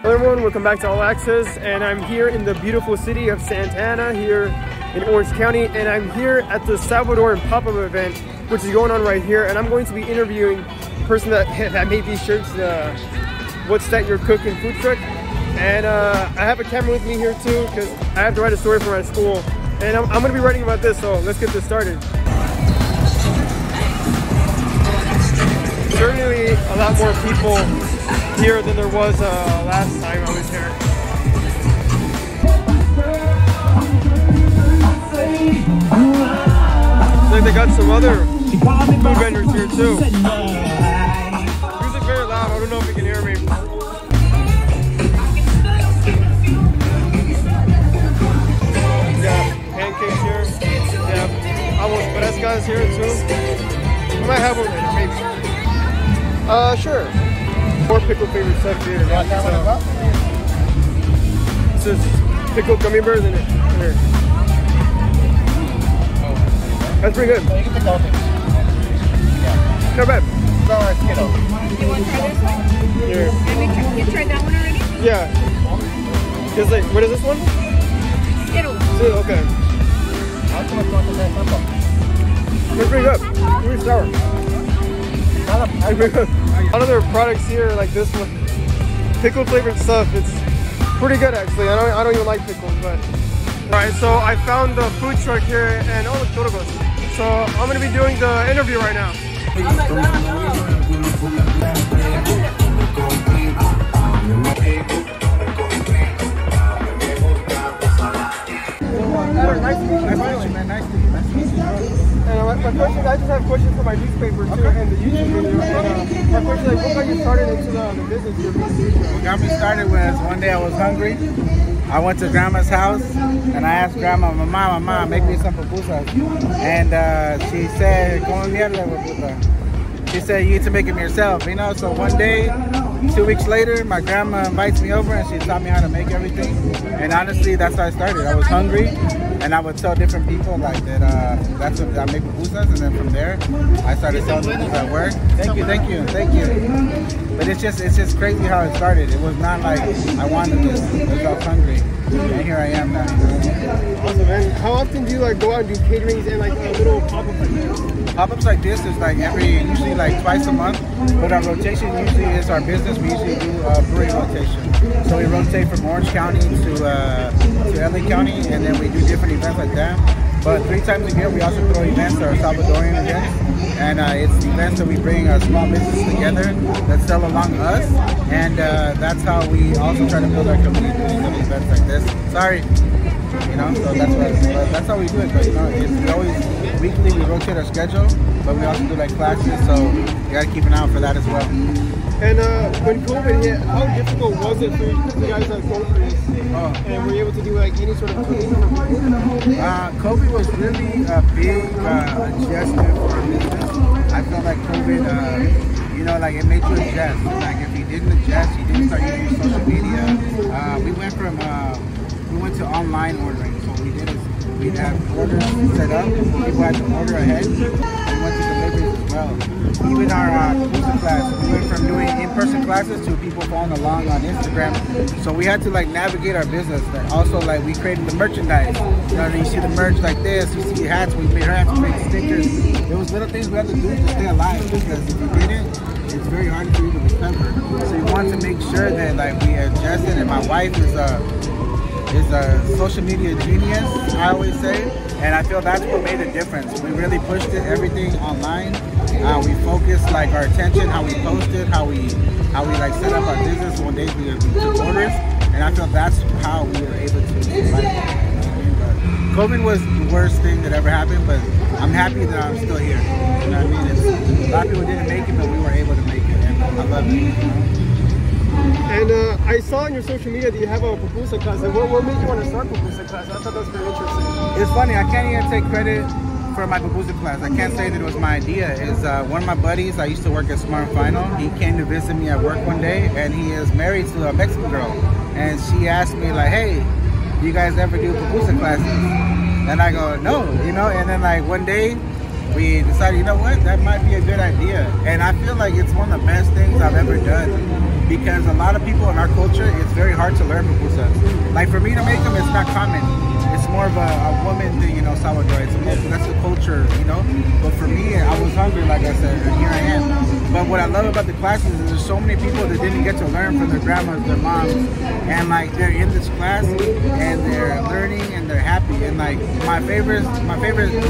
Hello everyone, welcome back to All Access, and I'm here in the beautiful city of Santa Ana here in Orange County, and I'm here at the Salvadoran pop-up event, which is going on right here, and I'm going to be interviewing the person that made these shirts, What's That Your Cookin food truck, and I have a camera with me here too because I have to write a story for my school, and I'm going to be writing about this, so let's get this started. Certainly a lot more people here than there was last time I was here. Looks like they got some other food vendors here too. Music very loud, I don't know if you can hear me. Yeah, pancakes here. Yeah, almost frescas here too. I might have one later, maybe. Sure. More pickle favorite stuff here. This is pickled gummy bears in it. Here. That's pretty good. You can pick all things. Yeah. Not bad. No, it's Skittles. You want to try this one? Here. You tried that one already? Yeah. It's like, what is this one? Skittles. Okay. It's pretty good. It's really sour. A lot of their products here, like this one, pickle flavored stuff. It's pretty good actually. I don't even like pickles, but all right. So I found the food truck here, and oh, look, Toro goes. So I'm gonna be doing the interview right now. Nice to meet you, man. Nice to meet you. And my question, I just have questions for my newspaper too, and the YouTube video. And my question, like, what got you started into the business here? What got me started was one day I was hungry. I went to Grandma's house and I asked Grandma, Mama, make me some pupusas. And she said, "Come mierda, pupusa." She said, "You need to make them yourself," you know. So one day, 2 weeks later, my grandma invites me over and she taught me how to make everything. And honestly, that's how I started. I was hungry. And I would tell different people like that. That's what I make pupusas, and then from there, I started selling pupusas at work. Thank you. But it's just crazy how it started. It was not like I wanted this. I was hungry, and here I am now. Awesome, man. How often do you like go out and do caterings and like little pop-ups like this? Pop-ups like this is like usually like twice a month. But our rotation usually is our business. We usually do a brewery rotation. So we rotate from Orange County to LA County, and then we do different events like that. But 3 times a year we also throw events that are Salvadorian events, and it's events that we bring small businesses together that sell along us, and that's how we also try to build our community doing some events like this. Sorry, you know. So that's how we do it. But you know, it's always weekly. We rotate our schedule, but we also do like classes, so you gotta keep an eye out for that as well. And when COVID hit, how difficult was it for you guys that go through this? And were you able to do like any sort of cooking? COVID was really a big adjustment for our business. I felt like COVID, you know, like it made you adjust. Like if you didn't adjust, you didn't start using social media. We went to online ordering. So we'd have orders set up. People had to order ahead. We went to deliveries as well. Even our pupusa class, we went from doing in-person classes to people following along on Instagram. So we had to like navigate our business. And also like we created the merchandise. You know, you see the merch like this, you see hats, we made hats, we made stickers. There was little things we had to do to stay alive, because if you didn't, it's very hard for you to recover. So we wanted to make sure that like we adjusted, and my wife is a social media genius, I always say, and I feel that's what made a difference. We really pushed it, everything online. We focused like our attention, how we posted, how we like set up our business. One day we took orders, and I feel that's how we were able to survive. COVID was the worst thing that ever happened, but I'm happy that I'm still here. You know what I mean? A lot of people didn't make it, but we were able to make it, and I love it. And I saw on your social media that you have a pupusa class. Like, what made you want to start pupusa class? I thought that was very interesting. It's funny, I can't even take credit for my pupusa class. I can't say that it was my idea. It's one of my buddies, I used to work at Smart Final. He came to visit me at work one day, and he is married to a Mexican girl. And she asked me like, "Hey, do you guys ever do pupusa classes?" And I go, "No," you know. And then like one day, we decided, you know what, that might be a good idea. And I feel like it's one of the best things I've ever done, because a lot of people in our culture, it's very hard to learn pupusas. Like for me to make them, it's not common. It's more of a woman thing, you know, Salvador. That's the culture, you know. But for me, I was hungry, like I said, and here I am. But what I love about the classes is there's so many people that didn't get to learn from their grandmas, their moms, and like they're in this class and they're learning and they're happy. And like my favorite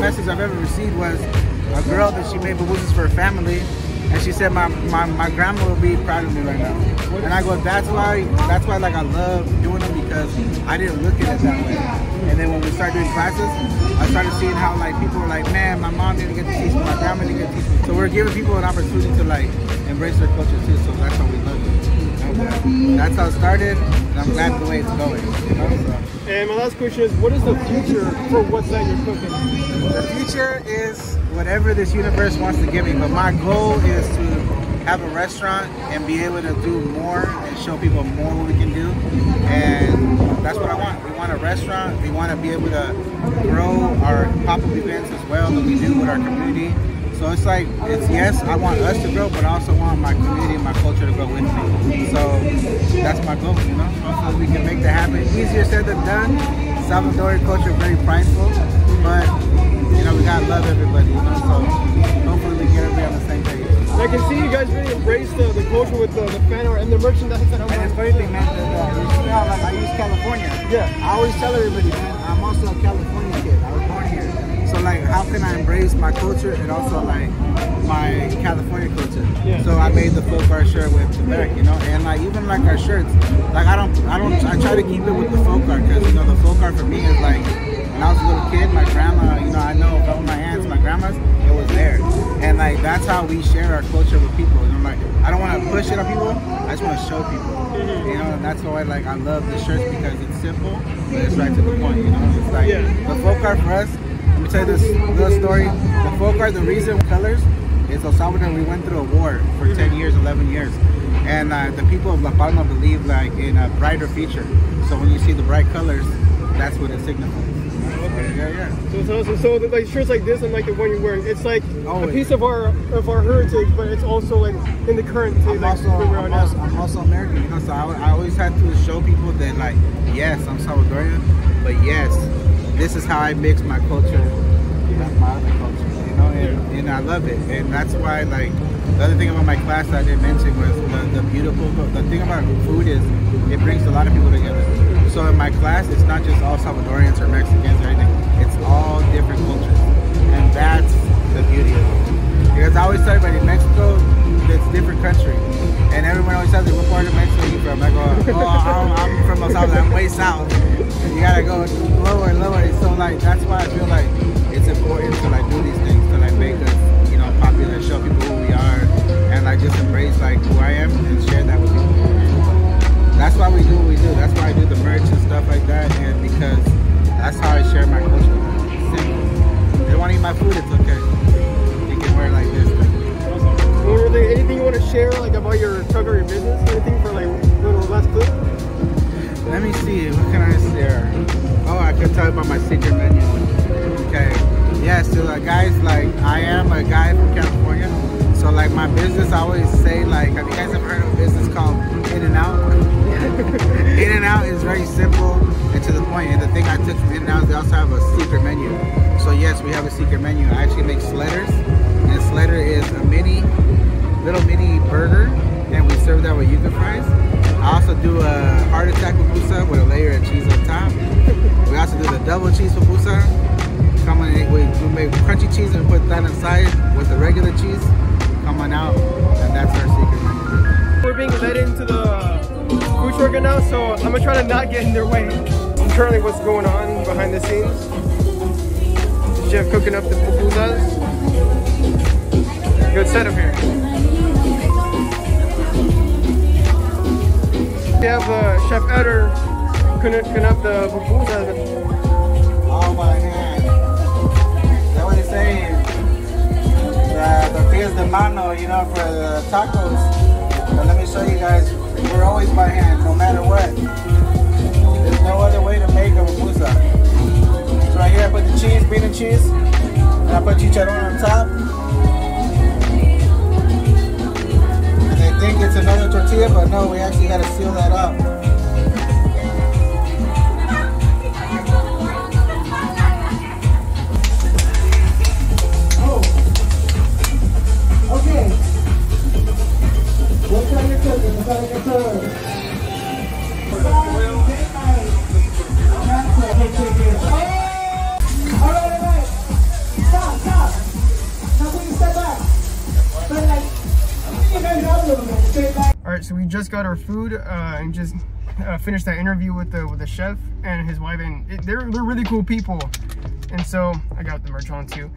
message I've ever received was a girl that she made pupusas for her family. And she said, my grandma will be proud of me right now. And I go, that's why like I love doing them, because I didn't look at it that way. And then when we started doing classes, I started seeing how like people were like, man, my mom didn't get to teach me, my grandma didn't get to teach me. So we're giving people an opportunity to like embrace their culture too. So that's how we love it. That's how it started, and I'm glad the way it's going. You know, so. And my last question is, what is the future for what's that you're cooking? The future is whatever this universe wants to give me, but my goal is to have a restaurant and be able to do more and show people more what we can do. And that's what I want. We want a restaurant. We want to be able to grow our pop-up events as well that we do with our community. So it's like, yes, I want us to grow, but I also want my community and my culture to grow with me. So that's my goal, you know? Hopefully we can make that happen. Easier said than done. Salvadorian culture is very prideful, but you know, we gotta love everybody, you know? So hopefully we get everybody on the same page. I can see you guys really embrace the culture with the fan art and the merchandise. And the funny thing, man, you see how like I use California. Yeah. I always tell everybody, man, I'm also a California kid. I was born here. So like, how can I embrace my culture and also like my California culture? Yeah. So I made the folk art shirt with the back, you know, and like even like our shirts, like I try to keep it with the folk art, because you know the folk art for me is like, when I was a little kid, my grandma, you know, I know from my aunts, my grandmas, it was there. And like, that's how we share our culture with people. And I'm like, I don't want to push it on people, I just want to show people. You know, and that's why like I love the shirts, because it's simple, but it's right to the point, you know? It's like, the folk art for us, let me tell you this little story. The folk art, the reason colors is El Salvador, we went through a war for 10 years, 11 years. And the people of La Palma believe like in a brighter future. So when you see the bright colors, that's what it signifies. Okay. Yeah. So it's awesome. So like shirts like this and like the one you're wearing, it's like a piece of our heritage, but it's also like in the current day. I'm also American, you know, so I always have to show people that like, yes, I'm Salvadorian, but yes, this is how I mix my culture with my other culture, you know, and I love it. And that's why like the other thing about my class that I didn't mention was the thing about food is it brings a lot of people together. So in my class, it's not just all Salvadorians or Mexicans or anything. It's all different cultures. And that's the beauty of it. Because I always tell everybody, Mexico, it's a different country. And everyone always tells me, what part of Mexico are you from? I go, I'm from El Salvador, I'm way south. You gotta go lower. So like, that's why I feel like it's important to like do these things, to like make us, you know, popular, show people who we are, and like just embrace like who I am and share that with people. That's why we do what we do. That's why I do the merch and stuff like that, and because that's how I share my culture. It's simple. If they want to eat my food, it's okay. You can wear it like this. Anything you want to share like about your truck or your business? Anything for like little last clip? Let me see. What can I share? Oh, I can tell you about my secret menu. Okay. Yeah. So guys, like I am a guy from California. So like my business, I always say like, have you guys ever heard of a business called In-N-Out? In-N-Out is very simple and to the point. And the thing I took from In-N-Out is they also have a secret menu. So yes, we have a secret menu. I actually make sledders, and sledder is a little mini burger, and we serve that with yuca fries. I also do a heart attack pupusa with a layer of cheese on top. We also do the double cheese pupusa. We make crunchy cheese and put that inside with the regular cheese. Come on out, and that's our secret menu. We're being led into the food truck right now, so I'm gonna try to not get in their way. Currently, what's going on behind the scenes? The chef cooking up the pupusas. Good setup here. We have Chef Eder cooking up the pupusas. Oh my hand. That's what he's saying. The tortillas de mano, you know, for the tacos. But let me show you guys, we're always by hand, no matter what. There's no other way to make a pupusa. So right here I put the cheese, bean and cheese, and I put chicharron on top. actually had to seal that up. Okay. What's on your cooking? What's on your cooking? Alright. Stop. Now when you step back. But like, you guys out a little bit. Straight back. Alright, so we just got our food and just finished that interview with the chef and his wife, and they're really cool people. And so I got the merch on too.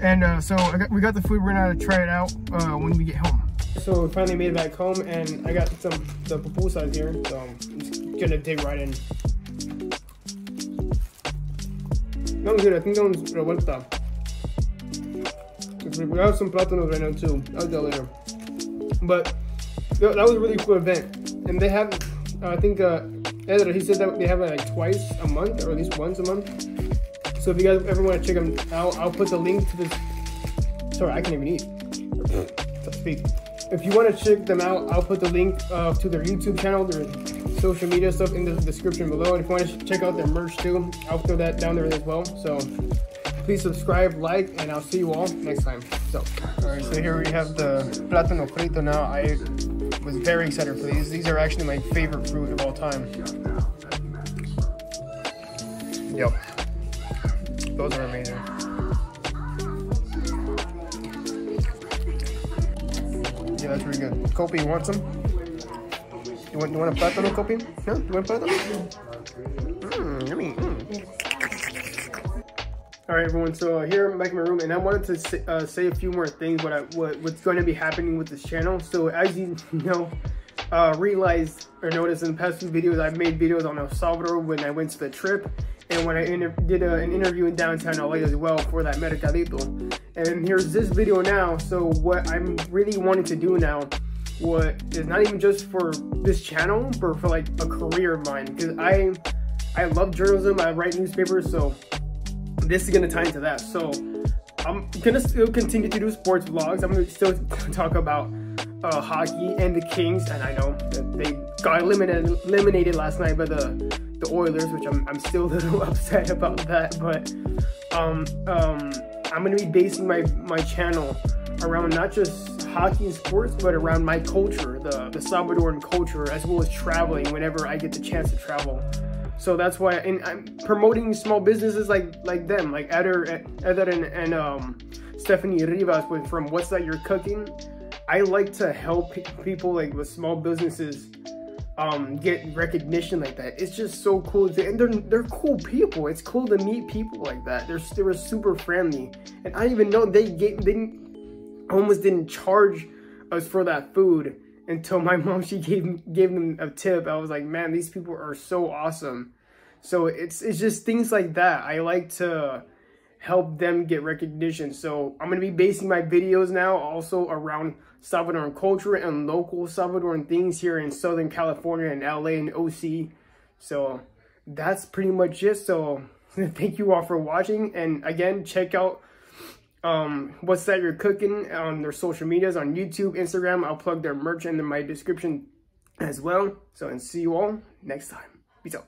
And so we got the food. We're gonna try it out when we get home. So we finally made it back home, and I got the pupusas here. So I'm just gonna dig right in. That one's good. I think that one's revuelta. We have some plátanos right now too. I'll do that later. But that was a really cool event, and they have, I think Edra, he said that they have it like twice a month, or at least once a month. So if you guys ever want to check them out, I'll put the link to this. Sorry, I can't even eat. So speak. If you want to check them out, I'll put the link to their YouTube channel, their social media stuff in the description below. And if you want to check out their merch too, I'll throw that down there as well. So please subscribe, like, and I'll see you all next time. So, all right, so here we have the plátano frito now. I was very excited for these. These are actually my favorite fruit of all time. Yep. Those are amazing. Yeah, that's really good. Kopi, you want some? You want a plátano, Kopi? Yeah, you want plátano? Yummy. All right, everyone. So here I'm back in my room, and I wanted to say a few more things. What's going to be happening with this channel. So as you know, realized or noticed in the past few videos, I've made videos on El Salvador when I went to the trip. And when I did an interview in downtown LA as well for that Mercadito. And here's this video now. So what I'm really wanting to do now, what is not even just for this channel, but for like a career of mine. Because I love journalism, I write newspapers, so this is gonna tie into that. So I'm gonna still continue to do sports vlogs. I'm gonna still talk about hockey and the Kings. And I know that they got eliminated last night by the Oilers, which I'm still a little upset about that, but I'm gonna be basing my channel around not just hockey and sports, but around my culture, the Salvadoran culture, as well as traveling whenever I get the chance to travel. So that's why, and I'm promoting small businesses like them, like Eder and Stephanie Rivas from What's That You're Cooking. I like to help people like with small businesses get recognition like that. It's just so cool, and they're cool people. It's cool to meet people like that. They were super friendly, and I didn't even know they almost didn't charge us for that food until my mom, she gave them a tip. I was like, man, these people are so awesome. So it's just things like that. I like to help them get recognition. So I'm gonna be basing my videos now also around Salvadoran culture and local Salvadoran things here in Southern California and LA and OC. So that's pretty much it. So thank you all for watching, and again, check out What's That You're Cooking on their social medias on YouTube, Instagram. I'll plug their merch in my description as well. So, and see you all next time. Peace out.